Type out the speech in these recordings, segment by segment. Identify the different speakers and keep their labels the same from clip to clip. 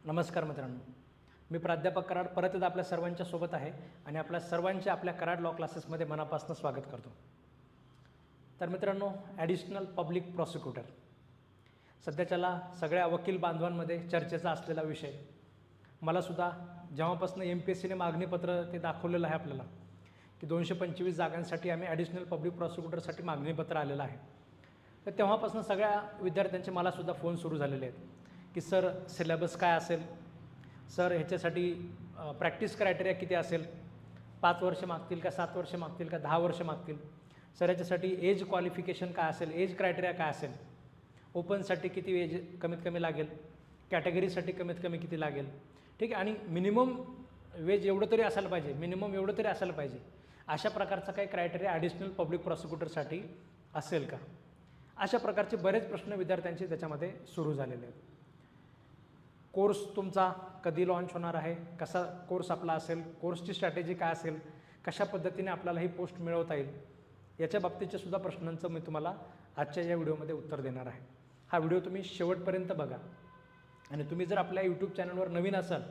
Speaker 1: नमस्कार मित्रांनो, मी प्राध्यापक कराड परत एकदा आपल्या सर्वांच्या सोबत आहे आणि आपल्या सर्वांचे आपल्या कराड लॉ क्लासेसमध्ये मनापासून स्वागत करतो. तर मित्रांनो, ॲडिशनल पब्लिक प्रॉसिक्युटर सध्याच्याला सगळ्या वकील बांधवांमध्ये चर्चेचा असलेला विषय. मलासुद्धा जेव्हापासून MPSCने मागणीपत्र ते दाखवलेलं आहे आपल्याला की 225 जागांसाठी आम्ही ॲडिशनल पब्लिक प्रॉसिक्युटरसाठी मागणीपत्र आलेलं आहे, तर तेव्हापासून सगळ्या विद्यार्थ्यांचे मलासुद्धा फोन सुरू झालेले आहेत की सर सिलेबस काय असेल, सर ह्याच्यासाठी प्रॅक्टिस क्रायटेरिया किती असेल, 5 वर्ष मागतील का 7 वर्ष मागतील का 10 वर्ष मागतील, सर ह्याच्यासाठी एज क्वालिफिकेशन काय असेल, एज क्रायटेरिया काय असेल, ओपनसाठी किती एज कमीत कमी लागेल, कॅटेगरीसाठी कमीत कमी किती लागेल, ठीक आहे, आणि मिनिमम वेज एवढं तरी असायला पाहिजे, मिनिमम एवढं तरी असायला पाहिजे, अशा प्रकारचा काही क्रायटेरिया ॲडिशनल पब्लिक प्रॉसिक्युटरसाठी असेल का, अशा प्रकारचे बरेच प्रश्न विद्यार्थ्यांचे त्याच्यामध्ये सुरू झालेले आहेत. कोर्स तुमचा कधी लॉन्च होणार आहे, कसा कोर्स आपला असेल, कोर्सची स्ट्रॅटेजी काय असेल, कशा पद्धतीने आपल्याला ही पोस्ट मिळवता येईल, याच्या बाबतीच्या सुद्धा प्रश्नांचं मी तुम्हाला आजच्या या व्हिडिओमध्ये उत्तर देणार आहे. हा व्हिडिओ तुम्ही शेवटपर्यंत बघा आणि तुम्ही जर आपल्या यूट्यूब चॅनलवर नवीन असाल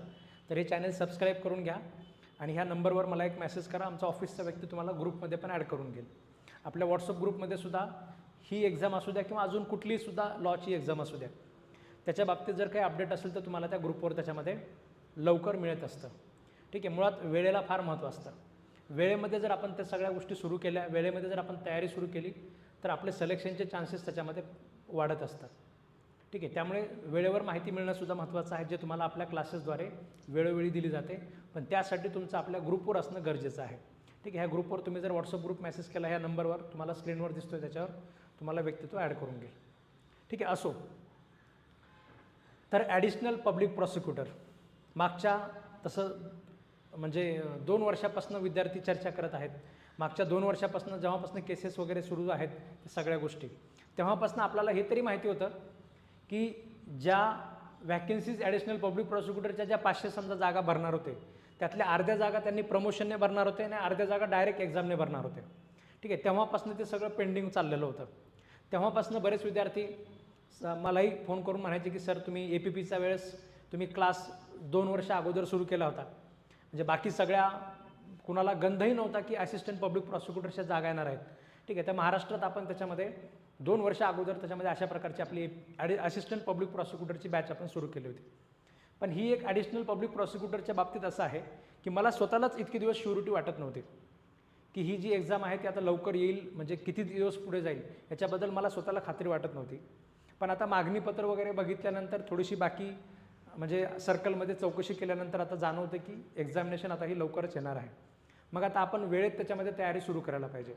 Speaker 1: तर हे चॅनल सबस्क्राईब करून घ्या आणि ह्या नंबरवर मला एक मेसेज करा, आमचा ऑफिसचा व्यक्ती तुम्हाला ग्रुपमध्ये पण ॲड करून घेईल. आपल्या व्हॉट्सअप ग्रुपमध्ये सुद्धा ही एक्झाम असू द्या किंवा अजून कुठलीसुद्धा लॉची एक्झाम असू द्या, त्याच्या बाबतीत जर काही अपडेट असेल तर तुम्हाला त्या ग्रुपवर त्याच्यामध्ये लवकर मिळत असतं. ठीक आहे, मुळात वेळेला फार महत्त्व असतं. वेळेमध्ये जर आपण त्या सगळ्या गोष्टी सुरू केल्या, वेळेमध्ये जर आपण तयारी सुरू केली तर आपले सिलेक्शनचे चान्सेस त्याच्यामध्ये वाढत असतात. ठीक आहे, त्यामुळे वेळेवर माहिती मिळणंसुद्धा महत्त्वाचं आहे, जे तुम्हाला आपल्या क्लासेसद्वारे वेळोवेळी दिली जाते, पण त्यासाठी तुमचं आपल्या ग्रुपवर असणं गरजेचं आहे. ठीक आहे, ह्या ग्रुपवर तुम्ही जर व्हॉट्सअप ग्रुप मेसेज केला, ह्या नंबरवर तुम्हाला स्क्रीनवर दिसतोय त्याच्यावर तुम्हाला व्यक्तित्व ॲड करून घेईल. ठीक आहे, असो. तर ॲडिशनल पब्लिक प्रॉसिक्युटर मागच्या तसं म्हणजे 2 वर्षापासून विद्यार्थी चर्चा करत आहेत. मागच्या 2 वर्षापासून जेव्हापासून केसेस वगैरे सुरू आहेत सगळ्या गोष्टी, तेव्हापासून आपल्याला हे तरी माहिती होतं की ज्या वॅकन्सीज ॲडिशनल पब्लिक प्रॉसिक्युटरच्या ज्या 500 समजा जागा भरणार होते, त्यातल्या अर्ध्या जागा त्यांनी प्रमोशनने भरणार होते आणि अर्ध्या जागा डायरेक्ट एक्झामने भरणार होते. ठीक आहे, तेव्हापासून ते सगळं पेंडिंग चाललेलं होतं. तेव्हापासून बरेच विद्यार्थी मलाही फोन करून म्हणायचे की सर तुम्ही APPचा वेळेस तुम्ही क्लास 2 वर्ष अगोदर सुरू केला होता, म्हणजे बाकी सगळ्या कुणाला गंधही नव्हता की असिस्टंट पब्लिक प्रॉसिक्युटरच्या जागा येणार आहेत. ठीक आहे, तर महाराष्ट्रात आपण त्याच्यामध्ये 2 वर्ष अगोदर त्याच्यामध्ये अशा प्रकारची आपली असिस्टंट पब्लिक प्रॉसिक्युटरची बॅच आपण सुरू केली होती. पण ही एक ॲडिशनल पब्लिक प्रॉसिक्युटरच्या बाबतीत असं आहे की मला स्वतःलाच इतके दिवस श्युरिटी वाटत नव्हती की ही जी एक्झाम आहे ती आता लवकर येईल, म्हणजे किती दिवस पुढे जाईल याच्याबद्दल मला स्वतःला खात्री वाटत नव्हती. पण आता मागणीपत्र वगैरे बघितल्यानंतर थोडीशी बाकी म्हणजे सर्कलमध्ये चौकशी केल्यानंतर आता जाणवतं की एक्झामिनेशन आता ही लवकरच येणार आहे. मग आता आपण वेळेत त्याच्यामध्ये तयारी सुरू करायला पाहिजे.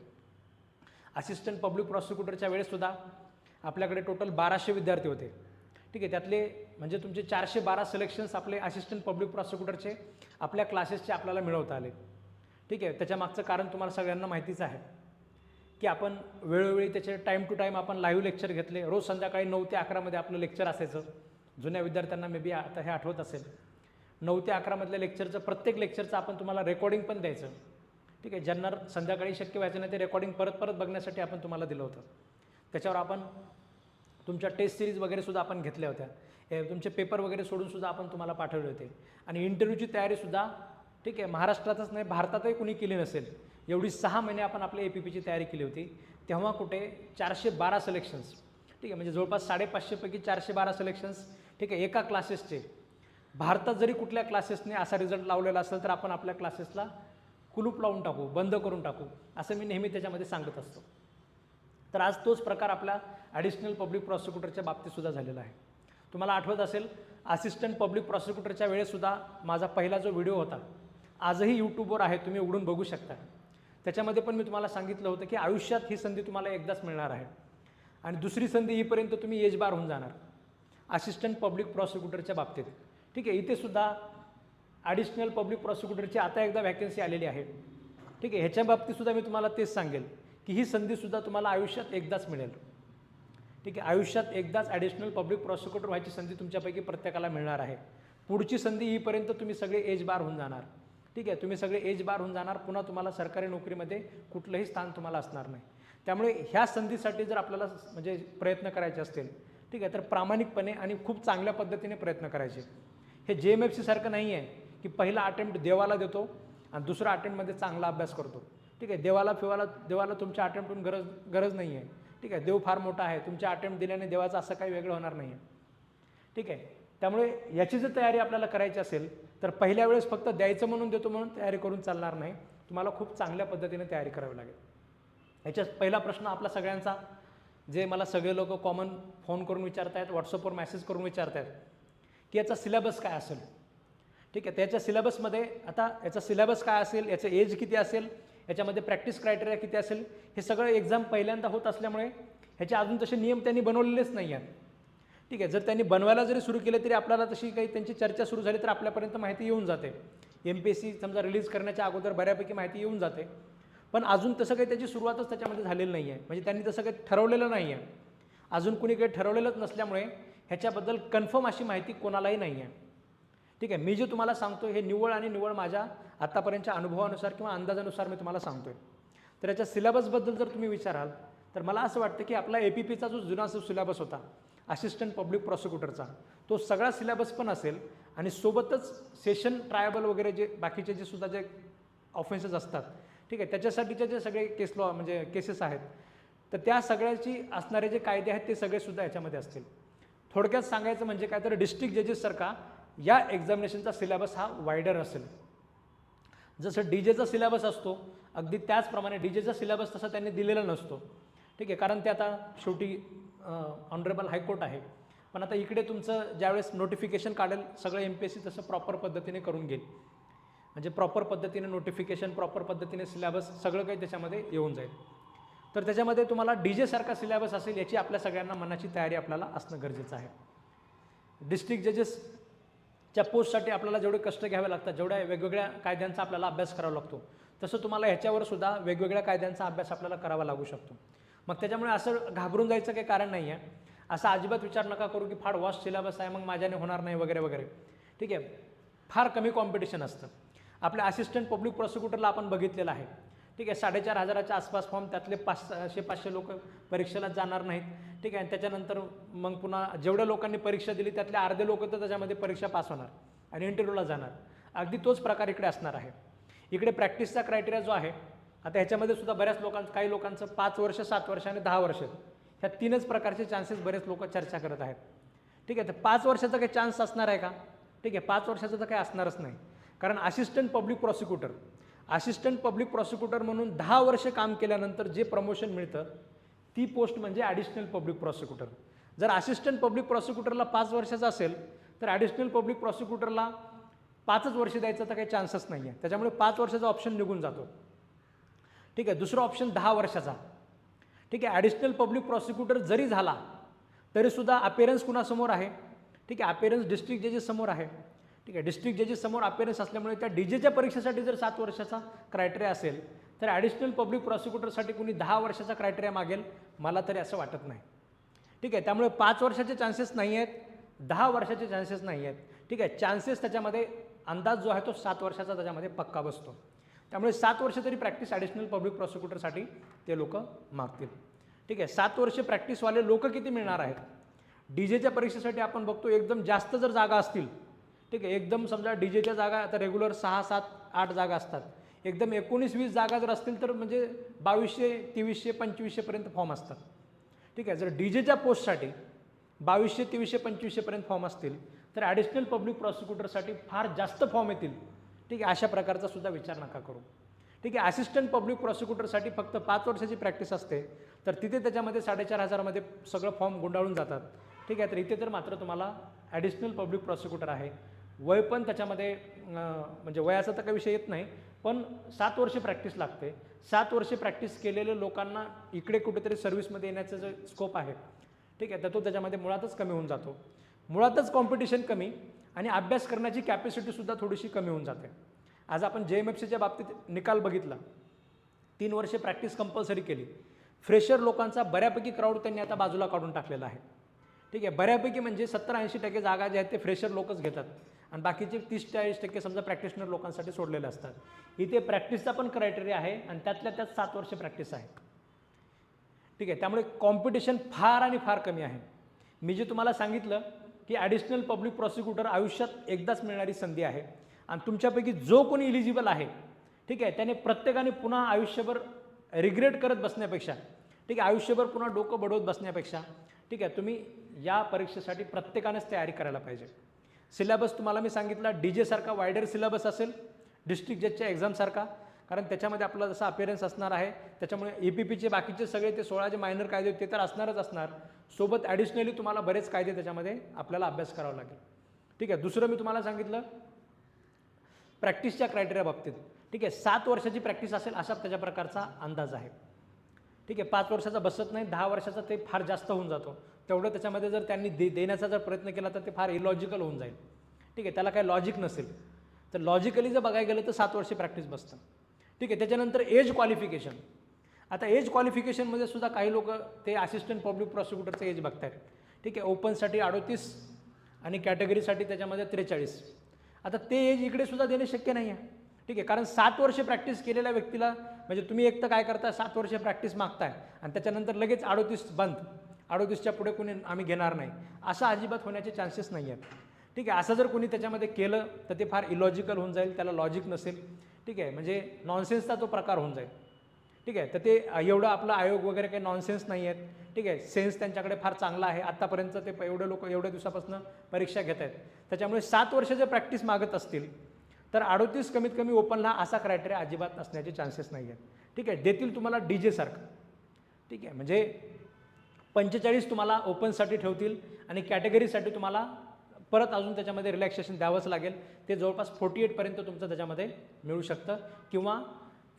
Speaker 1: असिस्टंट पब्लिक प्रॉसिक्युटरच्या वेळेससुद्धा आपल्याकडे टोटल 1200 विद्यार्थी होते. ठीक आहे, त्यातले म्हणजे तुमचे 412 सिलेक्शन्स आपले असिस्टंट पब्लिक प्रॉसिक्युटरचे आपल्या क्लासेसचे आपल्याला मिळवता आले. ठीक आहे, त्याच्यामागचं कारण तुम्हाला सगळ्यांना माहितीच आहे की आपण वेळोवेळी त्याचे टाईम टू टाईम आपण लाईव्ह लेक्चर घेतले. रोज संध्याकाळी 9 ते 11 आपलं लेक्चर असायचं. जुन्या विद्यार्थ्यांना मे बी आता हे आठवत असेल. 9 ते 11 लेक्चरचं प्रत्येक लेक्चरचं आपण तुम्हाला रेकॉर्डिंग पण द्यायचं. ठीक आहे, ज्यांना संध्याकाळी शक्य व्हायचं नाही ते रेकॉर्डिंग परत परत बघण्यासाठी आपण तुम्हाला दिलं होतं. त्याच्यावर आपण तुमच्या टेस्ट सिरीज वगैरे सुद्धा आपण घेतल्या होत्या. तुमचे पेपर वगैरे सोडूनसुद्धा आपण तुम्हाला पाठवले होते. आणि इंटरव्ह्यूची तयारीसुद्धा ठीक आहे महाराष्ट्रातच नाही भारतातही कुणी केली नसेल एवढी 6 महिने आपण आपल्या APPची तयारी केली होती. तेव्हा कुठे 412 सिलेक्शन्स. ठीक आहे, म्हणजे जवळपास 550 पैकी 412 सिलेक्शन्स. ठीक आहे, एका क्लासेसचे. भारतात जरी कुठल्या क्लासेसने असा रिझल्ट लावलेला असेल तर आपण आपल्या क्लासेसला कुलूप लावून टाकू, बंद करून टाकू, असं मी नेहमी त्याच्यामध्ये सांगत असतो. तर आज तोच प्रकार आपल्या ॲडिशनल पब्लिक प्रॉसिक्युटरच्या बाबतीतसुद्धा झालेला आहे. तुम्हाला आठवत असेल असिस्टंट पब्लिक प्रॉसिक्युटरच्या वेळेससुद्धा माझा पहिला जो व्हिडिओ होता आजही यूट्यूबवर आहे, तुम्ही उघडून बघू शकता. त्याच्यामध्ये पण मी तुम्हाला सांगितलं होतं की आयुष्यात ही संधी तुम्हाला एकदाच मिळणार आहे आणि दुसरी संधी येईपर्यंत तुम्ही एज बार होऊन जाणार असिस्टंट पब्लिक प्रॉसिक्युटरच्या बाबतीत. ठीक आहे, इथेसुद्धा ॲडिशनल पब्लिक प्रॉसिक्युटरची आता एकदा वॅकन्सी आलेली आहे. ठीक आहे, ह्याच्या बाबतीतसुद्धा मी तुम्हाला तेच सांगेल की ही संधीसुद्धा तुम्हाला आयुष्यात एकदाच मिळेल. ठीक आहे, आयुष्यात एकदाच ॲडिशनल पब्लिक प्रॉसिक्युटर व्हायची संधी तुमच्यापैकी प्रत्येकाला मिळणार आहे. पुढची संधी येईपर्यंत तुम्ही सगळे एज बार होऊन जाणार. ठीक आहे, तुम्ही सगळे एज बार होऊन जाणार. पुन्हा तुम्हाला सरकारी नोकरीमध्ये कुठलंही स्थान तुम्हाला असणार नाही. त्यामुळे ह्या संधीसाठी जर आपल्याला म्हणजे प्रयत्न करायचे असतील, ठीक आहे, तर प्रामाणिकपणे आणि खूप चांगल्या पद्धतीने प्रयत्न करायचे. हे JMFC सारखं नाही आहे की पहिला अटेम्प्ट देवाला देतो आणि दुसरा अटेम्प्टमध्ये चांगला अभ्यास करतो. ठीक आहे, देवाला तुमच्या अटेम्प्टहून गरज नाही आहे. ठीक आहे, देव फार मोठा आहे, तुमच्या अटेम्प्ट दिल्याने देवाचं असं काही वेगळं होणार नाही आहे. ठीक आहे, त्यामुळे याची जर तयारी आपल्याला करायची असेल तर पहिल्या वेळेस फक्त द्यायचं म्हणून देतो म्हणून तयारी करून चालणार नाही. तुम्हाला खूप चांगल्या पद्धतीने तयारी करावी लागेल. याच्यात पहिला प्रश्न आपला सगळ्यांचा, जे मला सगळे लोक कॉमन फोन करून विचारत आहेत, व्हॉट्सअपवर मेसेज करून विचारत आहेत की याचा सिलेबस काय असेल. ठीक आहे, त्याच्या सिलेबसमध्ये आता याचा सिलेबस काय असेल, याचं एज किती असेल, याच्यामध्ये प्रॅक्टिस क्रायटेरिया किती असेल, हे सगळं एक्झाम पहिल्यांदा होत असल्यामुळे ह्याचे अजून तसे नियम त्यांनी बनवलेलेच नाही आहेत. ठीक आहे, जर त्यांनी बनवायला जरी सुरू केले तरी आपल्याला तशी काही त्यांची चर्चा सुरू झाली तर आपल्यापर्यंत माहिती येऊन जाते. MPSC समजा रिलीज करण्याच्या अगोदर बऱ्यापैकी माहिती येऊन जाते, पण अजून तसं काही त्याची सुरुवातच त्याच्यामध्ये झालेली नाही आहे. म्हणजे त्यांनी तसं काही ठरवलेलं नाही आहे. अजून कुणी काही ठरवलेलंच नसल्यामुळे ह्याच्याबद्दल कन्फर्म अशी माहिती कोणालाही नाही आहे. ठीक आहे, मी जे तुम्हाला सांगतो हे निव्वळ आणि निव्वळ माझ्या आत्तापर्यंतच्या अनुभवानुसार किंवा अंदाजानुसार मी तुम्हाला सांगतोय. तर याच्या सिलेबसबद्दल जर तुम्ही विचाराल तर मला असं वाटतं की आपला APPचा जो जुना सिलेबस होता असिस्टंट पब्लिक प्रॉसिक्युटरचा, तो सगळा सिलेबस पण असेल आणि सोबतच सेशन ट्रायबल वगैरे जे बाकीचे जे सुद्धा जे ऑफेन्सेस असतात, ठीक आहे, त्याच्यासाठीचे जे सगळे केस लॉ म्हणजे केसेस आहेत तर त्या सगळ्याची असणारे जे कायदे आहेत ते सगळे सुद्धा याच्यामध्ये असतील. थोडक्यात सांगायचं म्हणजे काय तर डिस्ट्रिक्ट जजेससारखा या एक्झामिनेशनचा सिलेबस हा वायडर असेल. जसं DJचा सिलेबस असतो अगदी त्याचप्रमाणे DJचा सिलेबस तसा त्यांनी दिलेला नसतो. ठीक आहे, कारण ते आता शेवटी ऑनरेबल हायकोर्ट आहे. पण आता इकडे तुमचं ज्यावेळेस नोटिफिकेशन काढेल सगळं MPSC तसं प्रॉपर पद्धतीने करून घेईल. म्हणजे प्रॉपर पद्धतीने नोटिफिकेशन, प्रॉपर पद्धतीने सिलेबस सगळं काही त्याच्यामध्ये येऊन जाईल. तर त्याच्यामध्ये तुम्हाला DJ सारखा सिलेबस असेल याची आपल्या सगळ्यांना मनाची तयारी आपल्याला असणं गरजेचं आहे. डिस्ट्रिक्ट जजेसच्या पोस्टसाठी आपल्याला जेवढे कष्ट घ्यावे लागतात, जेवढ्या वेगवेगळ्या कायद्यांचा आपल्याला अभ्यास करावा लागतो, तसं तुम्हाला ह्याच्यावर सुद्धा वेगवेगळ्या कायद्यांचा अभ्यास आपल्याला करावा लागू शकतो. मग त्याच्यामुळे असं घाबरून जायचं काही कारण नाही आहे. असा अजिबात विचार नका करू की फार वास्ट सिलेबस आहे मग माझ्याने होणार नाही वगैरे वगैरे. ठीक आहे, फार कमी कॉम्पिटिशन असतं. आपल्या असिस्टंट पब्लिक प्रॉसिक्युटरला आपण बघितलेलं आहे. ठीक आहे, 4,500च्या आसपास फॉर्म, त्यातले 500 लोक परीक्षेला जाणार नाहीत. ठीक आहे, त्याच्यानंतर मग पुन्हा जेवढ्या लोकांनी परीक्षा दिली त्यातले अर्धे लोक तर त्याच्यामध्ये परीक्षा पास होणार आणि इंटरव्ह्यूला जाणार. अगदी तोच प्रकार इकडे असणार आहे. इकडे प्रॅक्टिसचा क्रायटेरिया जो आहे, आता ह्याच्यामध्ये सुद्धा बऱ्याच लोकांचं, काही लोकांचं 5 वर्ष, 7 वर्ष आणि 10 वर्ष, ह्या 3च प्रकारचे चान्सेस बरेच लोक चर्चा करत आहेत. ठीक आहे, तर 5 वर्षाचा काही चान्स असणार आहे का? ठीक आहे, 5 वर्षाचा तर काही असणारच नाही. कारण असिस्टंट पब्लिक प्रॉसिक्युटर म्हणून 10 वर्ष काम केल्यानंतर जे प्रमोशन मिळतं ती पोस्ट म्हणजे ॲडिशनल पब्लिक प्रॉसिक्युटर. जर असिस्टंट पब्लिक प्रॉसिक्युटरला 5 वर्षाचा असेल तर ॲडिशनल पब्लिक प्रॉसिक्युटरला 5च वर्ष द्यायचा तर काही चान्सच नाही आहे. त्याच्यामुळे 5 वर्षाचा ऑप्शन निघून जातो. ठीक आहे, दुसरा ऑप्शन 10 वर्षाचा. ठीक आहे, ॲडिशनल पब्लिक प्रॉसिक्युटर जरी झाला तरीसुद्धा अपेरन्स कुणासमोर आहे? ठीक आहे, अपेरन्स डिस्ट्रिक्ट जजेस समोर आहे. ठीक आहे, डिस्ट्रिक्ट जजेस समोर अपेरन्स असल्यामुळे त्या DJच्या परीक्षेसाठी जर 7 वर्षाचा क्रायटेरिया असेल तर ॲडिशनल पब्लिक प्रॉसिक्युटरसाठी कुणी 10 वर्षाचा क्रायटेरिया मागेल? मला तरी असं वाटत नाही. ठीक आहे, त्यामुळे 5 वर्षाचे चान्सेस नाही आहेत, 10 वर्षाचे चान्सेस नाही आहेत. ठीक आहे, चान्सेस त्याच्यामध्ये अंदाज जो आहे तो 7 वर्षाचा त्याच्यामध्ये पक्का बसतो. त्यामुळे 7 वर्ष तरी प्रॅक्टिस ॲडिशनल पब्लिक प्रॉसिक्युटरसाठी ते लोक मागतील. ठीक आहे, 7 वर्ष प्रॅक्टिसवाले लोक किती मिळणार आहेत? DJच्या परीक्षेसाठी आपण बघतो एकदम जास्त जर जागा असतील, ठीक आहे, एकदम समजा DJच्या जागा आता रेग्युलर 6, 7, 8 जागा असतात, एकदम 19-20 जागा जर असतील तर म्हणजे 2200, 2300, 2500पर्यंत फॉर्म असतात. ठीक आहे, जर DJच्या पोस्टसाठी 2200, 2300, 2500पर्यंत फॉर्म असतील तर ॲडिशनल पब्लिक प्रॉसिक्युटरसाठी फार जास्त फॉर्म येतील. ठीक आहे, अशा प्रकारचा सुद्धा विचार नका करू. ठीक आहे, असिस्टंट पब्लिक प्रॉसिक्युटरसाठी फक्त 5 वर्षाची प्रॅक्टिस असते तर तिथे त्याच्यामध्ये 4,500मध्ये सगळं फॉर्म गुंडाळून जातात. ठीक आहे, तर इथे तर मात्र तुम्हाला ॲडिशनल पब्लिक प्रॉसिक्युटर आहे. वय पण त्याच्यामध्ये म्हणजे वयाचा तर काही विषय येत नाही, पण 7 वर्ष प्रॅक्टिस लागते. 7 वर्षे प्रॅक्टिस केलेल्या लोकांना इकडे कुठेतरी सर्व्हिसमध्ये येण्याचा जो स्कोप आहे, ठीक आहे, तर तो त्याच्यामध्ये मुळातच कमी होऊन जातो. मुळातच कॉम्पिटिशन कमी आणि अभ्यास करण्याची कॅपॅसिटीसुद्धा थोडीशी कमी होऊन जाते. आज आपण JMFCच्या बाबतीत निकाल बघितला, 3 वर्षे प्रॅक्टिस कंपल्सरी केली. फ्रेशर लोकांचा बऱ्यापैकी क्राऊड त्यांनी आता बाजूला काढून टाकलेला आहे. ठीक आहे, बऱ्यापैकी म्हणजे 70-80% जागा ज्या आहेत ते फ्रेशर लोकच घेतात आणि बाकीचे 30-40% समजा प्रॅक्टिशनर लोकांसाठी सोडलेले असतात. इथे प्रॅक्टिसचा पण क्रायटेरिया आहे आणि त्यातल्या त्यात 7 वर्ष प्रॅक्टिस आहे. ठीक आहे, त्यामुळे कॉम्पिटिशन फार आणि फार कमी आहे. मी जे तुम्हाला सांगितलं की ॲडिशनल पब्लिक प्रॉसिक्युटर आयुष्यात एकदाच मिळणारी संधी आहे आणि तुमच्यापैकी जो कोणी इलिजिबल आहे, ठीक आहे, त्याने प्रत्येकाने पुन्हा आयुष्यभर रिग्रेट करत बसण्यापेक्षा, ठीक आहे, आयुष्यभर पुन्हा डोकं बडवत बसण्यापेक्षा, ठीक आहे, तुम्ही या परीक्षेसाठी प्रत्येकानेच तयारी करायला पाहिजे. सिलेबस तुम्हाला मी सांगितला DJ सारखा वायडर सिलेबस असेल, डिस्ट्रिक्ट जजच्या एक्झामसारखा, कारण त्याच्यामध्ये आपला जसा अपिअरन्स असणार आहे, त्याच्यामुळे EPPचे बाकीचे सगळे ते 16 जे मायनर कायदे ते तर असणारच असणार, सोबत ॲडिशनली तुम्हाला बरेच कायदे त्याच्यामध्ये आपल्याला अभ्यास करावा लागेल. ठीक आहे. दुसरं मी तुम्हाला सांगितलं प्रॅक्टिसच्या क्रायटेरिया बाबतीत, ठीक आहे, 7 वर्षाची प्रॅक्टिस असेल अशा त्याच्या प्रकारचा अंदाज आहे. ठीक आहे. 5 वर्षाचा बसत नाही, 10 वर्षाचा ते फार जास्त होऊन जातो. तेवढं त्याच्यामध्ये जर त्यांनी देण्याचा जर प्रयत्न केला तर ते फार इलॉजिकल होऊन जाईल. ठीक आहे. त्याला काही लॉजिक नसेल. तर लॉजिकली जर बघायला गेलं तर 7 वर्षे प्रॅक्टिस बसतं. ठीक आहे. त्याच्यानंतर एज क्वालिफिकेशन. आता एज क्वालिफिकेशनमध्ये सुद्धा काही लोक ते असिस्टंट पब्लिक प्रॉसिक्युटरचं एज बघत आहेत. ठीक आहे. ओपनसाठी 38 आणि कॅटेगरीसाठी त्याच्यामध्ये 43. आता ते एज इकडे सुद्धा देणे शक्य नाही आहे. ठीक आहे. कारण 7 वर्षे प्रॅक्टिस केलेल्या व्यक्तीला, म्हणजे तुम्ही एक तर काय करता, 7 वर्षे प्रॅक्टिस मागताय आणि त्याच्यानंतर लगेच 38 बंद, 38च्या पुढे कोणी आम्ही घेणार नाही, असं अजिबात होण्याचे चान्सेस नाही आहेत. ठीक आहे. असं जर कोणी त्याच्यामध्ये केलं तर ते फार इलॉजिकल होऊन जाईल, त्याला लॉजिक नसेल. ठीक आहे. म्हणजे नॉनसेन्सचा तो प्रकार होऊन जाईल. ठीक आहे. तर ते एवढं आपलं आयोग वगैरे काही नॉनसेन्स नाही आहेत. ठीक आहे. सेन्स त्यांच्याकडे फार चांगला आहे. आत्तापर्यंत ते एवढे लोक एवढ्या दिवसापासून परीक्षा घेत आहेत. त्याच्यामुळे 7 वर्ष जर प्रॅक्टिस मागत असतील तर 38 कमीत कमी ओपनला असा क्रायटेरिया अजिबात असण्याचे चान्सेस नाही आहेत. ठीक आहे. देतील तुम्हाला DJ सारखं. ठीक आहे. म्हणजे 45 तुम्हाला ओपनसाठी ठेवतील आणि कॅटेगरीसाठी तुम्हाला परत अजून त्याच्यामध्ये रिलॅक्सेशन द्यावंच लागेल. ते जवळपास 48पर्यंत तुमचं त्याच्यामध्ये मिळू शकतं किंवा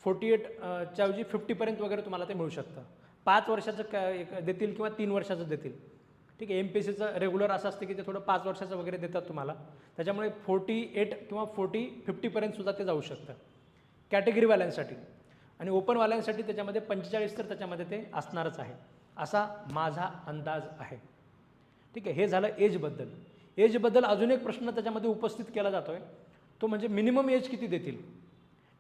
Speaker 1: 48च्या ऐवजी 50पर्यंत वगैरे तुम्हाला ते मिळू शकतं. 5 वर्षाचं देतील किंवा 3 वर्षाचं देतील. ठीक आहे. MPSCचं रेग्युलर असं असतं की ते थोडं 5 वर्षाचं वगैरे देतात तुम्हाला. त्याच्यामुळे 48 किंवा 50पर्यंत सुद्धा ते जाऊ शकतं कॅटेगरीवाल्यांसाठी. आणि ओपनवाल्यांसाठी त्याच्यामध्ये 45 तर त्याच्यामध्ये ते असणारच आहे, असा माझा अंदाज आहे. ठीक आहे. हे झालं एजबद्दल. एजबद्दल अजून एक प्रश्न त्याच्यामध्ये उपस्थित केला जातो आहे, तो म्हणजे मिनिमम एज किती देतील.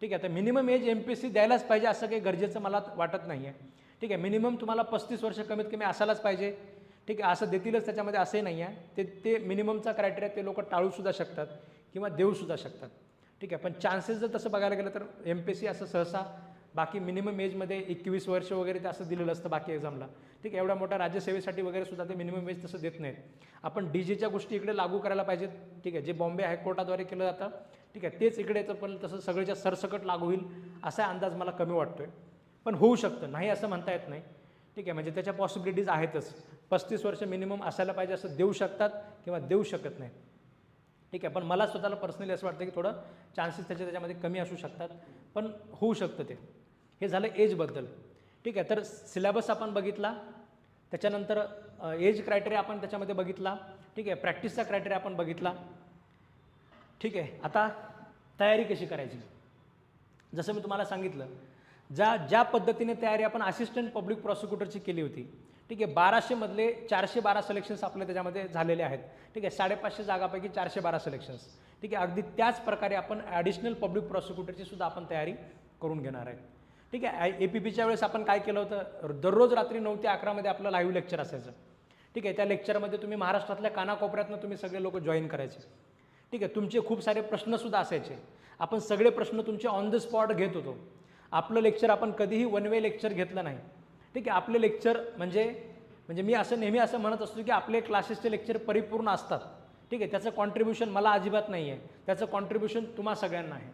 Speaker 1: ठीक आहे. तर मिनिमम एज MPSC द्यायलाच पाहिजे असं काही गरजेचं मला वाटत नाही आहे. ठीक आहे. मिनिमम तुम्हाला 35 वर्ष कमीत कमी असायलाच पाहिजे. ठीक आहे. असं देतीलच त्याच्यामध्ये असंही नाही आहे. ते मिनिममचा क्रायटेरिया ते लोक टाळूसुद्धा शकतात किंवा देऊसुद्धा शकतात. ठीक आहे. पण चान्सेस जर तसं बघायला गेलं तर MPSC असं सहसा बाकी मिनिमम एजमध्ये 21 वर्ष वगैरे ते असं दिलेलं असतं बाकी एक्झामला. ठीक आहे. एवढ्या मोठ्या राज्यसेवेसाठी वगैरे सुद्धा ते मिनिमम एज तसं देत नाहीत. आपण DGच्या गोष्टी इकडे लागू करायला पाहिजेत. ठीक आहे. जे बॉम्बे हायकोर्टाद्वारे केलं जातं, ठीक आहे, तेच इकडे येतं, पण तसं सगळ्याच्या सरसकट लागू होईल असा अंदाज मला कमी वाटतोय. पण होऊ शकतं, नाही असं म्हणता येत नाही. ठीक आहे. म्हणजे त्याच्या पॉसिबिलिटीज आहेतच. 35 वर्ष मिनिमम असायला पाहिजे असं देऊ शकतात किंवा देऊ शकत नाही. ठीक आहे. पण मला स्वतःला पर्सनली असं वाटतं की थोडं चान्सेस त्याच्यामध्ये कमी असू शकतात, पण होऊ शकतं ते. हे झालं एजबद्दल. ठीक आहे. तर सिलेबस आपण बघितला, त्याच्यानंतर एज क्रायटेरिया आपण त्याच्यामध्ये बघितला. ठीक आहे. प्रॅक्टिसचा क्रायटेरिया आपण बघितला. ठीक आहे. आता तयारी कशी करायची, जसं मी तुम्हाला सांगितलं, ज्या पद्धतीने तयारी आपण असिस्टंट पब्लिक प्रॉसिक्युटरची केली होती. ठीक आहे. 1200 मधले 412 सिलेक्शन्स आपले त्याच्यामध्ये झालेले आहेत. ठीक आहे. 550 जागापैकी 412 सिलेक्शन्स. ठीक आहे. अगदी त्याच प्रकारे आपण ॲडिशनल पब्लिक प्रॉसिक्युटरची सुद्धा आपण तयारी करून घेणार आहे. ठीक आहे. APPच्या वेळेस आपण काय केलं होतं, दररोज रात्री 9 ते 11 आपलं लाईव्ह लेक्चर असायचं. ठीक आहे. त्या लेक्चरमध्ये तुम्ही महाराष्ट्रातल्या कानाकोपऱ्यातनं तुम्ही सगळे लोक जॉईन करायचे. ठीक आहे. तुमचे खूप सारे प्रश्नसुद्धा असायचे. आपण सगळे प्रश्न तुमचे ऑन द स्पॉट घेत होतो. आपलं लेक्चर आपण कधीही वन वे लेक्चर घेतलं नाही. ठीक आहे. आपले लेक्चर म्हणजे मी असं नेहमी असं म्हणत असतो की आपले क्लासेसचे लेक्चर परिपूर्ण असतात. ठीक आहे. त्याचं कॉन्ट्रीब्युशन मला अजिबात नाही आहे, त्याचं कॉन्ट्रीब्युशन तुम्हा सगळ्यांना आहे.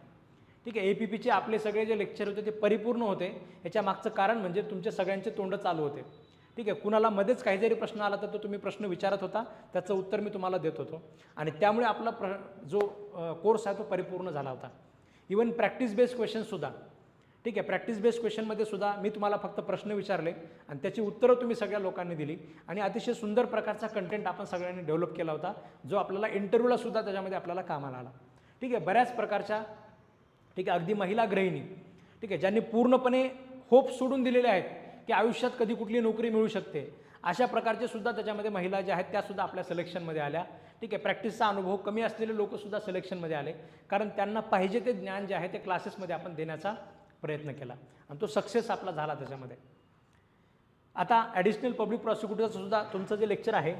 Speaker 1: ठीक आहे. APPचे आपले सगळे जे लेक्चर होते ते परिपूर्ण होते. याच्या मागचं कारण म्हणजे तुमचे सगळ्यांचे तोंड चालू होते. ठीक आहे. कुणाला मध्येच काही जरी प्रश्न आला तर तो तुम्ही प्रश्न विचारत होता, त्याचं उत्तर मी तुम्हाला देत होतो आणि त्यामुळे आपला जो कोर्स आहे तो परिपूर्ण झाला होता. इवन प्रॅक्टिस बेस्ड क्वेश्चनसुद्धा. ठीक आहे. प्रॅक्टिस बेस्ड क्वेश्चनमध्ये सुद्धा मी तुम्हाला फक्त प्रश्न विचारले आणि त्याची उत्तरं तुम्ही सगळ्या लोकांनी दिली आणि अतिशय सुंदर प्रकारचा कंटेंट आपण सगळ्यांनी डेव्हलप केला होता, जो आपल्याला इंटरव्ह्यूला सुद्धा त्याच्यामध्ये आपल्याला कामाला आला. ठीक आहे. बऱ्याच प्रकारच्या, ठीक आहे, अगदी महिला गृहिणी, ठीक आहे, ज्यांनी पूर्णपणे होप सोडून दिलेले आहेत की आयुष्यात कधी कुठली नोकरी मिळू शकते, अशा प्रकारचे सुद्धा त्याच्यामध्ये महिला ज्या आहेत त्यासुद्धा आपल्या सिलेक्शनमध्ये आल्या. ठीक आहे. प्रॅक्टिसचा अनुभव कमी असलेले लोकसुद्धा सिलेक्शनमध्ये आले, कारण त्यांना पाहिजे ते ज्ञान जे आहे ते क्लासेसमध्ये आपण देण्याचा प्रयत्न केला आणि तो सक्सेस आपला झाला त्याच्यामध्ये. आता ॲडिशनल पब्लिक प्रॉसिक्युटरचं सुद्धा तुमचं जे लेक्चर आहे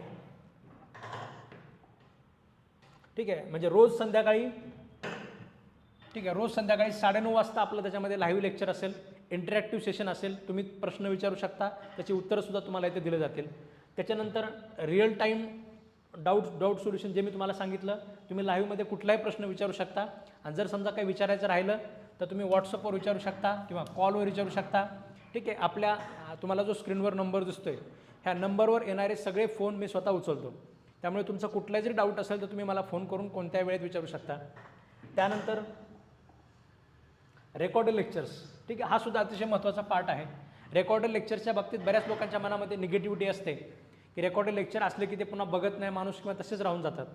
Speaker 1: ठीक आहे, म्हणजे रोज संध्याकाळी, ठीक आहे, रोज संध्याकाळी 9:30 वाजता आपलं त्याच्यामध्ये लाईव्ह लेक्चर असेल, इंटरॅक्टिव्ह सेशन असेल, तुम्ही प्रश्न विचारू शकता, त्याची उत्तरंसुद्धा तुम्हाला इथे दिले जातील. त्याच्यानंतर रिअल टाईम डाऊट सोल्युशन, जे मी तुम्हाला सांगितलं, तुम्ही लाईव्हमध्ये कुठलाही प्रश्न विचारू शकता. आणि जर समजा काही विचारायचं राहिलं तर तुम्ही व्हॉट्सअपवर विचारू शकता किंवा कॉलवर विचारू शकता. ठीक आहे, आपल्या तुम्हाला जो स्क्रीनवर नंबर दिसतोय, ह्या नंबरवर येणारे सगळे फोन मी स्वतः उचलतो. त्यामुळे तुमचा कुठलाही जरी डाऊट असेल तर तुम्ही मला फोन करून कोणत्याही वेळेत विचारू शकता. त्यानंतर रेकॉर्डेड लेक्चर्स, ठीक आहे, हा सुद्धा अतिशय महत्त्वाचा पार्ट आहे. रेकॉर्डेड लेक्चरच्या बाबतीत बऱ्याच लोकांच्या मनामध्ये निगेटिव्हिटी असते की रेकॉर्डेड लेक्चर असले की ते पुन्हा बघत नाही माणूस किंवा तसेच राहून जातात.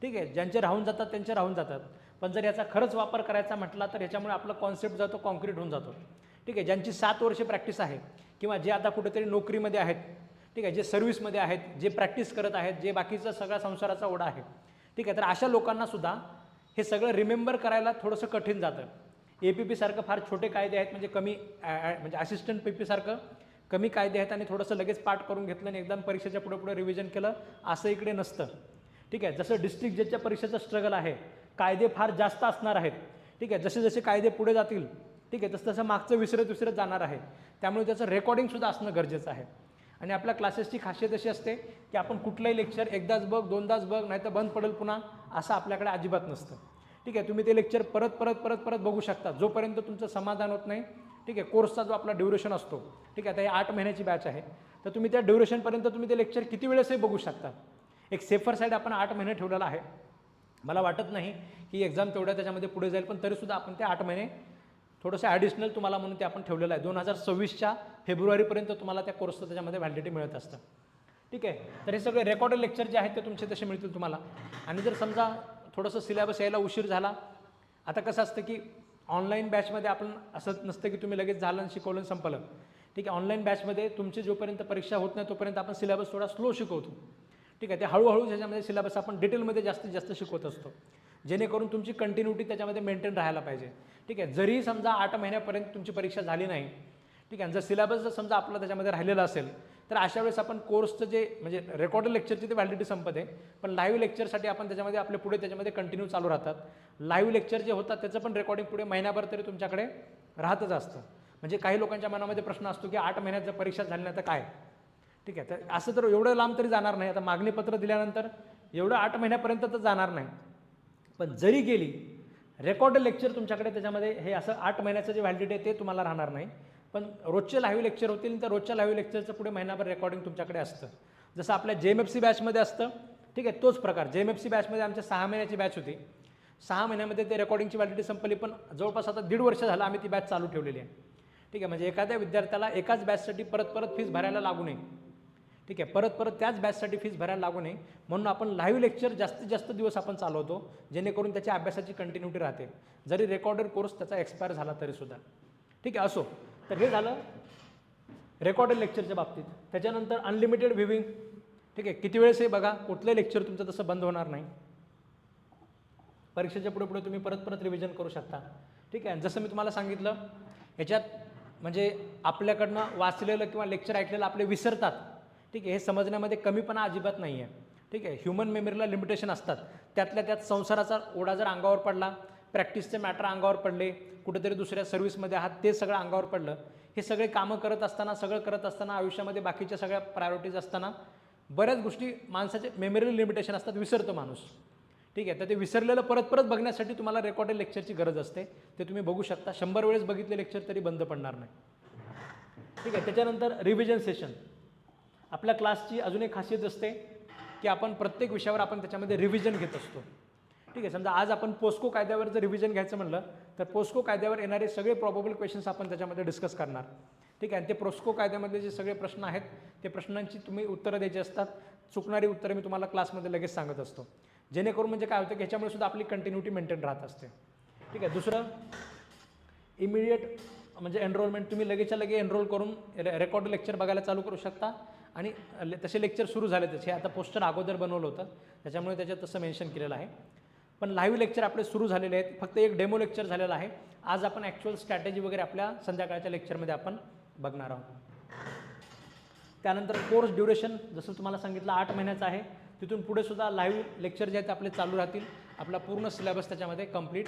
Speaker 1: ठीक आहे, ज्यांचे राहून जातात त्यांचे राहून जातात. पण जर याचा खरंच वापर करायचा म्हटला तर याच्यामुळे आपला कॉन्सेप्ट जातो कॉन्क्रीट होऊन जातो. ठीक आहे, ज्यांची 7 वर्षे प्रॅक्टिस आहे किंवा जे आता कुठेतरी नोकरीमध्ये आहेत, ठीक आहे, जे सर्व्हिसमध्ये आहेत, जे प्रॅक्टिस करत आहेत, जे बाकीचा सगळा संसाराचा ओढा आहे, ठीक आहे, तर अशा लोकांनासुद्धा हे सगळं रिमेंबर करायला थोडंसं कठीण जातं. APP सारखं फार छोटे कायदे आहेत, म्हणजे कमी म्हणजे असिस्टंट PP सारखं कमी कायदे आहेत आणि थोडंसं लगेच पाठ करून घेतलं आणि एकदम परीक्षेच्या पुढे रिव्हिजन केलं असं इकडे नसतं. ठीक आहे, जसं डिस्ट्रिक्ट जजच्या परीक्षेचं स्ट्रगल आहे, कायदे फार जास्त असणार आहेत. ठीक आहे, जसे जसे कायदे पुढे जातील, ठीक आहे, तसं तसं मागचं विसरत जाणार आहे. त्यामुळे त्याचं रेकॉर्डिंगसुद्धा असणं गरजेचं आहे. आणि आपल्या क्लासेसची खासियत अशी असते की आपण कुठलंही लेक्चर एकदाच बघ, दोनदाच बघ, नाही तर बंद पडेल पुन्हा, असं आपल्याकडे अजिबात नसतं. ठीक आहे, तुम्ही ते लेक्चर परत बघू शकता जोपर्यंत तुमचं समाधान होत नाही. ठीक आहे, कोर्सचा जो आपला ड्युरेशन असतो, ठीक आहे, आता हे 8 महिन्याची बॅच आहे, तर तुम्ही त्या ड्युरेशनपर्यंत तुम्ही ते लेक्चर किती वेळेसही बघू शकता. एक सेफर साईड आपण 8 महिने ठेवलेला आहे. मला वाटत नाही की एक्झाम तेवढ्या त्याच्यामध्ये पुढे जाईल, पण तरीसुद्धा आपण ते 8 महिने थोडंसं ॲडिशनल तुम्हाला म्हणून ते आपण ठेवलेलं आहे. 2026च्या फेब्रुवारीपर्यंत तुम्हाला त्या कोर्सचं त्याच्यामध्ये व्हॅलिडिटी मिळत असतं. ठीक आहे, तर हे सगळे रेकॉर्डेड लेक्चर जे आहेत ते तुमचे तसे मिळतील तुम्हाला. आणि जर समजा थोडंसं सिलेबस यायला उशीर झाला, आता कसं असतं की ऑनलाईन बॅचमध्ये आपण असं नसतं की तुम्ही लगेच झालं आणि शिकवलं संपलं. ठीक आहे, ऑनलाईन बॅचमध्ये तुमची जोपर्यंत परीक्षा होत नाही तोपर्यंत आपण सिलेबस थोडा स्लो शिकवतो. ठीक आहे, ते हळूहळू त्याच्यामध्ये सिलेबस आपण डिटेलमध्ये जास्तीत जास्त शिकवत असतो, जेणेकरून तुमची कंटिन्युटी त्याच्यामध्ये मेंटेन राहायला पाहिजे. ठीक आहे, जरी समजा 8 महिन्यापर्यंत तुमची परीक्षा झाली नाही, ठीक आहे, जर सिलेबस जर समजा आपला त्याच्यामध्ये राहिलेला असेल तर अशा वेळेस आपण कोर्सचं जे म्हणजे रेकॉर्डेड लेक्चरची ते व्हॅलिडिटी संपते, पण लाईव्ह लेक्चरसाठी आपण त्याच्यामध्ये आपले पुढे त्याच्यामध्ये कंटिन्यू चालू राहतात. लाईव्ह लेक्चर जे होतात त्याचं पण रेकॉर्डिंग पुढे महिनाभर तरी तुमच्याकडे राहतच असतं. म्हणजे काही लोकांच्या मनामध्ये प्रश्न असतो की 8 महिन्यात जर परीक्षा झाली नाही तर काय. ठीक आहे, तर असं तर एवढं लांब तरी जाणार नाही. आता मागणीपत्र दिल्यानंतर एवढं 8 महिन्यापर्यंत तर जाणार नाही, पण जरी गेली रेकॉर्डेड लेक्चर तुमच्याकडे त्याच्यामध्ये हे असं 8 महिन्याचं जे व्हॅलिडिटी आहे ते तुम्हाला राहणार नाही. पण रोजचे लाईव्ह लेक्चर होतील तर रोजच्या लाईव्ह लेक्चरचं पुढे महिनाभर रेकॉर्डिंग तुमच्याकडे असतं. जसं आपल्या JMFC बॅचमध्ये असतं. ठीक आहे, तोच प्रकार JMFC बॅचमध्ये आमच्या 6 महिन्याची बॅच होती. 6 महिन्यामध्ये ते रेकॉर्डिंगची व्हॅलिडिटी संपली, पण जवळपास आता 1.5 वर्ष झालं आम्ही ती बॅच चालू ठेवलेली आहे. ठीक आहे, म्हणजे एखाद्या विद्यार्थ्याला एकाच बॅचसाठी परत फीस भरायला लागू नये. ठीक आहे, परत त्याच बॅचसाठी फीस भरायला लागू नये म्हणून आपण लाईव्ह लेक्चर जास्तीत जास्त दिवस आपण चालवतो, जेणेकरून त्याच्या अभ्यासाची कंटिन्युटी राहते, जरी रेकॉर्डेड कोर्स त्याचा एक्सपायर झाला तरीसुद्धा. ठीक आहे, असो. तर हे झालं रेकॉर्डेड लेक्चरच्या बाबतीत. त्याच्यानंतर अनलिमिटेड व्ह्यूविंग. ठीक आहे, किती वेळेस हे बघा, कुठलंही लेक्चर तुमचं तसं बंद होणार नाही. परीक्षेच्या पुढे तुम्ही परत रिव्हिजन करू शकता. ठीक आहे, जसं मी तुम्हाला सांगितलं याच्यात म्हणजे आपल्याकडनं वाचलेलं किंवा लेक्चर ऐकलेलं आपले विसरतात. ठीक आहे, हे समजण्यामध्ये कमीपणा अजिबात नाही आहे. ठीक आहे, ह्युमन मेमरीला लिमिटेशन असतात. त्यातल्या त्यात संसाराचा ओढा जर अंगावर पडला, प्रॅक्टिसचे मॅटर अंगावर पडले, कुठेतरी दुसऱ्या सर्व्हिसमध्ये आहात ते सगळं अंगावर पडलं, हे सगळे कामं करत असताना सगळं करत असताना आयुष्यामध्ये बाकीच्या सगळ्या प्रायोरिटीज असताना बऱ्याच गोष्टी माणसाचे मेमरी लिमिटेशन असतात, विसरतो माणूस. ठीक आहे, तर ते विसरलेलं परत बघण्यासाठी तुम्हाला रेकॉर्डेड लेक्चरची गरज असते. ते तुम्ही बघू शकता. 100 वेळेस बघितले लेक्चर तरी बंद पडणार नाही. ठीक आहे, त्याच्यानंतर रिव्हिजन सेशन. आपल्या क्लासची अजून एक खासियत असते की आपण प्रत्येक विषयावर आपण त्याच्यामध्ये रिव्हिजन घेत असतो. ठीक आहे, समजा आज आपण पोस्को कायद्यावर जर रिव्हिजन घ्यायचं म्हणलं तर पोस्को कायद्यावर येणारे सगळे प्रॉबेबल क्वेश्चन्स आपण त्याच्यामध्ये डिस्कस करणार. ठीक आहे, आणि ते पोस्को कायद्यामधले जे सगळे प्रश्न आहेत ते प्रश्नांची तुम्ही उत्तरं द्यायची असतात. चुकणारी उत्तरं मी तुम्हाला क्लासमध्ये लगेच सांगत असतो, जेणेकरून म्हणजे काय होतं की ह्याच्यामुळे सुद्धा आपली कंटिन्युटी मेंटेन राहत असते. ठीक आहे, दुसरं इमिडिएट म्हणजे एनरोलमेंट. तुम्ही लगेचच्या लगे एनरोल करून रेकॉर्ड लेक्चर बघायला चालू करू शकता आणि तसे लेक्चर सुरू झाले त्याचे. आता पोस्टर अगोदर बनवलं होतं त्याच्यामुळे त्याच्यात तसं मेन्शन केलेलं आहे. पण लाईव्ह लेक्चर आपले सुरू झालेले आहेत. फक्त एक डेमो लेक्चर झालेला आहे. आज आपण ॲक्च्युअल स्ट्रॅटेजी वगैरे आपल्या संध्याकाळच्या लेक्चरमध्ये आपण बघणार आहोत. त्यानंतर कोर्स ड्युरेशन जसं तुम्हाला सांगितलं 8 महिन्याचं आहे. तिथून पुढे सुद्धा लाईव्ह लेक्चर जे आहेत आपले चालू राहतील. आपला पूर्ण सिलेबस त्याच्यामध्ये कंप्लीट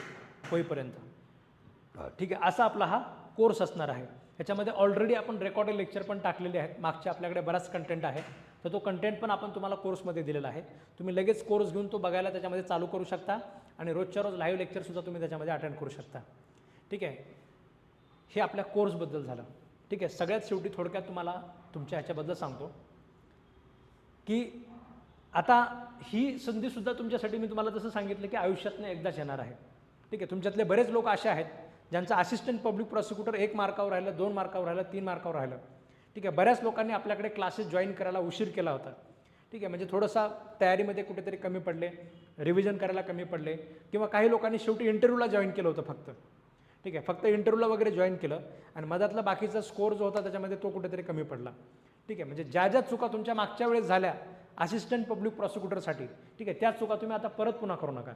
Speaker 1: होईपर्यंत. ठीक आहे, असा आपला हा कोर्स असणार आहे. याच्यामध्ये ऑलरेडी आपण रेकॉर्डेड लेक्चर पण टाकलेले आहेत. मागचे आपल्याकडे बराच कंटेंट आहे, तर तो कंटेंट पण आपण तुम्हाला कोर्समध्ये दिलेला आहे. तुम्ही लगेच कोर्स घेऊन तो बघायला त्याच्यामध्ये चालू करू शकता आणि रोजच्या रोज लाईव्ह लेक्चरसुद्धा तुम्ही त्याच्यामध्ये अटेंड करू शकता. ठीक आहे, हे आपल्या कोर्सबद्दल झालं. ठीक आहे, सगळ्यात शेवटी थोडक्यात तुम्हाला तुमच्या ह्याच्याबद्दल सांगतो की आता ही संधीसुद्धा तुमच्यासाठी मी तुम्हाला जसं सांगितलं की आयुष्यातनं एकदाच येणार आहे. ठीक आहे, तुमच्यातले बरेच लोक असे आहेत ज्यांचं असिस्टंट पब्लिक प्रॉसिक्युटर 1 मार्कावर राहिलं, 2 मार्कावर राहिलं, 3 मार्कावर राहिलं. ठीक आहे, बऱ्याच लोकांनी आपल्याकडे क्लासेस जॉईन करायला उशीर केला होता. ठीक आहे, म्हणजे थोडंसं तयारीमध्ये कुठेतरी कमी पडले, रिव्हिजन करायला कमी पडले, किंवा काही लोकांनी शेवटी इंटरव्ह्यूला जॉईन केलं होतं फक्त. ठीक आहे, फक्त इंटरव्ह्यूला वगैरे जॉईन केलं आणि मधातला बाकीचा स्कोर जो होता त्याच्यामध्ये तो कुठेतरी कमी पडला. ठीक आहे, म्हणजे ज्या ज्या चुका तुमच्या मागच्या वेळेस झाल्या असिस्टंट पब्लिक प्रॉसिक्युटरसाठी, ठीक आहे, त्याच चुका तुम्ही आता परत पुन्हा करू नका.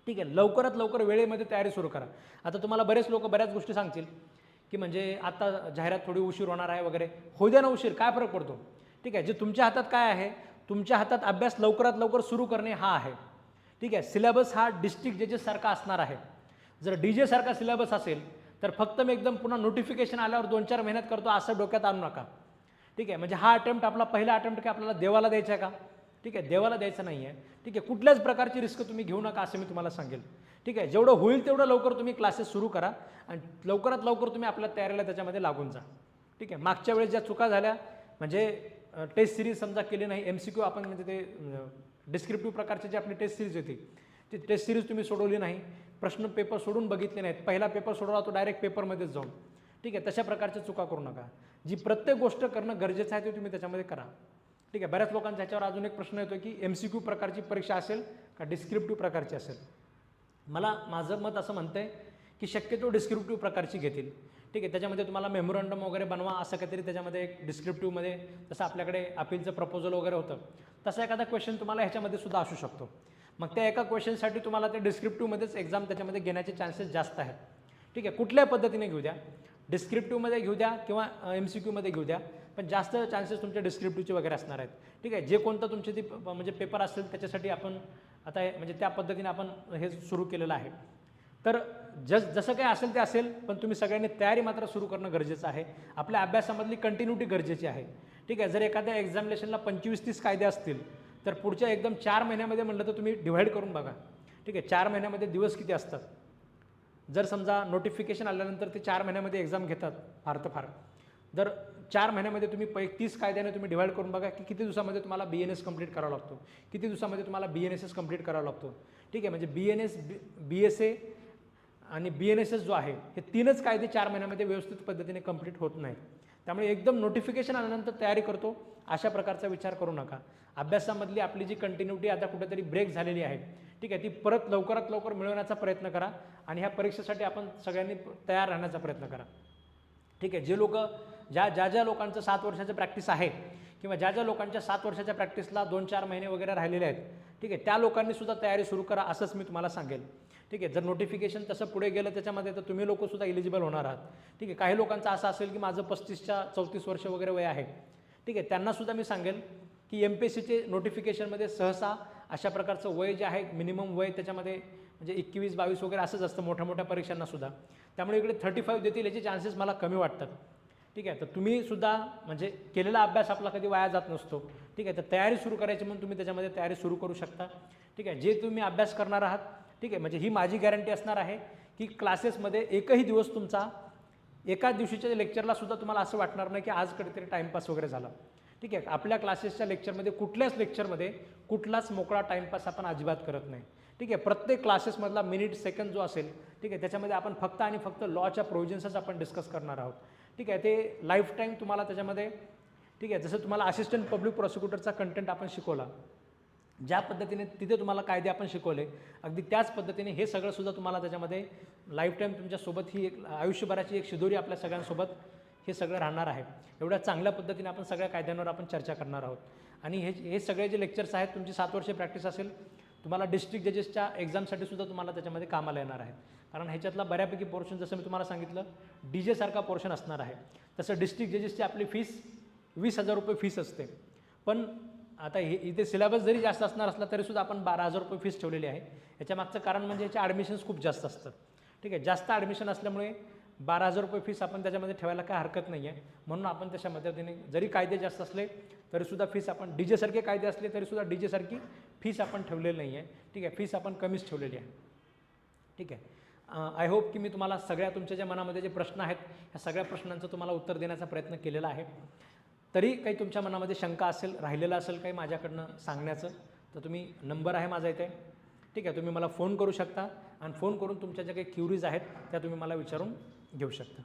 Speaker 1: ठीक आहे, लवकरात लवकर वेळेमध्ये तयारी सुरू करा. आता तुम्हाला बरेच लोक बऱ्याच गोष्टी सांगतील की म्हणजे आता जाहिरात थोडी उशीर होणार आहे वगैरे. होऊ द्या ना उशीर, काय फरक पडतो. ठीक आहे, जे तुमच्या हातात काय आहे, तुमच्या हातात अभ्यास लवकरात लवकर सुरू करणे हा आहे. ठीक आहे, सिलेबस हा डिस्ट्रिक्ट जजेससारखा असणार आहे. जर DJ सारखा सिलेबस असेल तर फक्त मी एकदम पुन्हा नोटिफिकेशन आल्यावर 2-4 महिन्यात करतो असं डोक्यात आणू नका. ठीक आहे, म्हणजे हा अटेम्प्ट आपला पहिला अटेम्प्ट काय आपल्याला देवाला द्यायचा आहे का. ठीक आहे, देवाला द्यायचं नाही आहे. ठीक आहे, कुठल्याच प्रकारची रिस्क तुम्ही घेऊ नका असं मी तुम्हाला सांगेल. ठीक आहे, जेवढं होईल तेवढं लवकर तुम्ही क्लासेस सुरू करा आणि लवकरात लवकर तुम्ही आपल्या तयारीला त्याच्यामध्ये लागून जा. ठीक आहे, मागच्या वेळेस ज्या चुका झाल्या म्हणजे टेस्ट सिरीज समजा केली नाही, MCQ आपण म्हणजे ते डिस्क्रिप्टिव्ह प्रकारची जी आपली टेस्ट सिरीज होती ती टेस्ट सिरीज तुम्ही सोडवली नाही, प्रश्न पेपर सोडून बघितले नाहीत, पहिला पेपर सोडवला तो डायरेक्ट पेपरमध्येच जाऊन. ठीक आहे, तशा प्रकारच्या चुका करू नका. जी प्रत्येक गोष्ट करणं गरजेचं आहे ते तुम्ही त्याच्यामध्ये करा. ठीक आहे, बऱ्याच लोकांचा ह्याच्यावर अजून एक प्रश्न येतो की MCQ प्रकारची परीक्षा असेल का डिस्क्रिप्टिव्ह प्रकारची असेल. माझं मत असं म्हणतं आहे की शक्यतो डिस्क्रिप्टिव्ह प्रकारची घेतील. ठीक आहे, त्याच्यामध्ये तुम्हाला मेमोरंडम वगैरे बनवा असं काहीतरी त्याच्यामध्ये एक डिस्क्रिप्टिव्हमध्ये जसं आपल्याकडे अपीलचं प्रपोजल वगैरे होतं तसा एखादा क्वेश्चन तुम्हाला ह्याच्यामध्ये सुद्धा असू शकतो. मग त्या एका क्वेश्चनसाठी तुम्हाला ते डिस्क्रिप्टिव्हमध्येच एक्झाम त्याच्यामध्ये घेण्याचे चान्सेस जास्त आहेत. ठीक आहे, कुठल्याही पद्धतीने घेऊ द्या, डिस्क्रिप्टिव्हमध्ये घेऊ द्या किंवा MCQमध्ये घेऊ द्या, पण जास्त चान्सेस तुमच्या डिस्क्रिप्टिव्हचे वगैरे असणार आहेत. ठीक आहे, जे कोणतं तुमचे ती म्हणजे पेपर असेल त्याच्यासाठी आपण आता म्हणजे त्या पद्धतीने आपण हे सुरू केलेलं आहे. तर जसं काही असेल ते असेल, पण तुम्ही सगळ्यांनी तयारी मात्र सुरू करणं गरजेचं आहे. आपल्या अभ्यासामधली कंटिन्युटी गरजेची आहे. ठीक आहे, जर एखाद्या एक्झामिनेशनला 25-30 कायदे असतील तर पुढच्या एकदम 4 महिन्यामध्ये म्हटलं तर तुम्ही डिव्हाइड करून बघा. ठीक आहे, 4 महिन्यामध्ये दिवस किती असतात. जर समजा नोटिफिकेशन आल्यानंतर ते 4 महिन्यामध्ये एक्झाम घेतात फार तर फार, जर 4 महिन्यामध्ये तुम्ही 30 कायद्याने तुम्ही डिव्हाइड करून बघा की किती दिवसामध्ये तुम्हाला BNS कंप्लीट करावा लागतो, किती दिवसामध्ये तुम्हाला BNSS कंप्लीट करावा लागतो. ठीक आहे, म्हणजे BNS, BSA आणि BNSS जो आहे हे 3च कायदे 4 महिन्यामध्ये व्यवस्थित पद्धतीने कंप्लीट होत नाहीत. त्यामुळे एकदम नोटिफिकेशन आल्यानंतर तयारी करतो अशा प्रकारचा विचार करू नका. अभ्यासामधली आपली जी कंटिन्युटी आता कुठेतरी ब्रेक झालेली आहे, ठीक आहे, ती परत लवकरात लवकर मिळवण्याचा प्रयत्न करा आणि ह्या परीक्षेसाठी आपण सगळ्यांनी तयार राहण्याचा प्रयत्न करा. ठीक आहे, जे लोक ज्या लोकांचं 7 वर्षाचं प्रॅक्टिस आहे किंवा ज्या लोकांच्या 7 वर्षाच्या प्रॅक्टिसला 2-4 महिने वगैरे राहिलेले आहेत, ठीक आहे, त्या लोकांनी सुद्धा तयारी सुरू करा असंच मी तुम्हाला सांगेल. ठीक आहे, जर नोटिफिकेशन तसं पुढे गेलं त्याच्यामध्ये तर तुम्ही लोकसुद्धा इलिजिबल होणार आहात. ठीक आहे, काही लोकांचं असं असेल की माझं 35च्या 34 वर्ष वगैरे वय आहे. ठीक आहे, त्यांनासुद्धा मी सांगेल की MPSCचे नोटिफिकेशनमध्ये सहसा अशा प्रकारचं वय जे आहे मिनिमम वय त्याच्यामध्ये म्हणजे 21-22 वगैरे असंच असतं मोठ्या मोठ्या परीक्षांनासुद्धा. त्यामुळे इकडे 35 देतील याचे चान्सेस मला कमी वाटतात. ठीक आहे, तर तुम्ही सुद्धा म्हणजे केलेला अभ्यास आपला कधी वाया जात नसतो. ठीक आहे, तर तयारी सुरू करायची म्हणून तुम्ही त्याच्यामध्ये तयारी सुरू करू शकता. ठीक आहे, जे तुम्ही अभ्यास करणार आहात, ठीक आहे, म्हणजे ही माझी गॅरंटी असणार आहे की क्लासेसमध्ये एकही दिवस तुमचा एका दिवशीच्या लेक्चरला सुद्धा तुम्हाला असं वाटणार नाही की आज कधीतरी टाईमपास वगैरे झाला. ठीक आहे, आपल्या क्लासेसच्या लेक्चरमध्ये कुठल्याच लेक्चरमध्ये कुठलाच मोकळा टाईमपास आपण अजिबात करत नाही. ठीक आहे, प्रत्येक क्लासेसमधला मिनिट सेकंद जो असेल, ठीक आहे, त्याच्यामध्ये आपण फक्त आणि फक्त लॉच्या प्रोव्हिजन्सच आपण डिस्कस करणार आहोत. ठीक आहे, ते लाईफ टाईम तुम्हाला त्याच्यामध्ये, ठीक आहे, जसं तुम्हाला असिस्टंट पब्लिक प्रॉसिक्युटरचा कंटेंट आपण शिकवला, ज्या पद्धतीने तिथे तुम्हाला कायदे आपण शिकवले, अगदी त्याच पद्धतीने हे सगळं सुद्धा तुम्हाला त्याच्यामध्ये लाईफ टाईम तुमच्यासोबत ही एक आयुष्यभराची एक शिदोरी आपल्या सगळ्यांसोबत हे सगळं राहणार आहे. एवढ्या चांगल्या पद्धतीने आपण सगळ्या कायद्यांवर आपण चर्चा करणार आहोत. आणि हे सगळे जे लेक्चर्स आहेत तुमची 7 वर्षे प्रॅक्टिस असेल, तुम्हाला डिस्ट्रिक्ट जजेसच्या एक्झामसाठी सुद्धा तुम्हाला त्याच्यामध्ये कामाला येणार आहे. कारण ह्याच्यातला बऱ्यापैकी पोर्शन जसं मी तुम्हाला सांगितलं DJ सारखा पोर्शन असणार आहे. तसं डिस्ट्रिक्ट जजेसची आपली फीस 20,000 रुपये फीस असते. पण आता इथे सिलेबस जरी जास्त असणार असला तरीसुद्धा आपण 12,000 रुपये फीस ठेवलेली आहे. याच्या मागचं कारण म्हणजे याचे ॲडमिशन्स खूप जास्त असतात. ठीक आहे, जास्त ॲडमिशन असल्यामुळे 12,000 रुपये फीस आपण त्याच्यामध्ये ठेवायला काय हरकत नाही आहे. म्हणून आपण त्याच्या मदतीने जरी कायदे जास्त असले तरीसुद्धा फीस आपण डीजेसारखे कायदे असले तरीसुद्धा डीजेसारखी फीस आपण ठेवलेली नाही आहे. ठीक आहे, फीस आपण कमीच ठेवलेली आहे. ठीक आहे, आय होप की मी तुम्हाला सगळ्या तुमच्या ज्या मनामध्ये जे प्रश्न आहेत ह्या सगळ्या प्रश्नांचं तुम्हाला उत्तर देण्याचा प्रयत्न केलेला आहे. तरी काही तुमच्या मनामध्ये शंका असेल, राहिलेलं असेल काही माझ्याकडनं सांगण्याचं, तर तुम्ही नंबर आहे माझा इथे. ठीक आहे, तुम्ही मला फोन करू शकता आणि फोन करून तुमच्या ज्या काही क्युरीज आहेत त्या तुम्ही मला विचारून घेऊ शकता.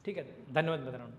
Speaker 1: ठीक आहे, धन्यवाद मित्रांनो.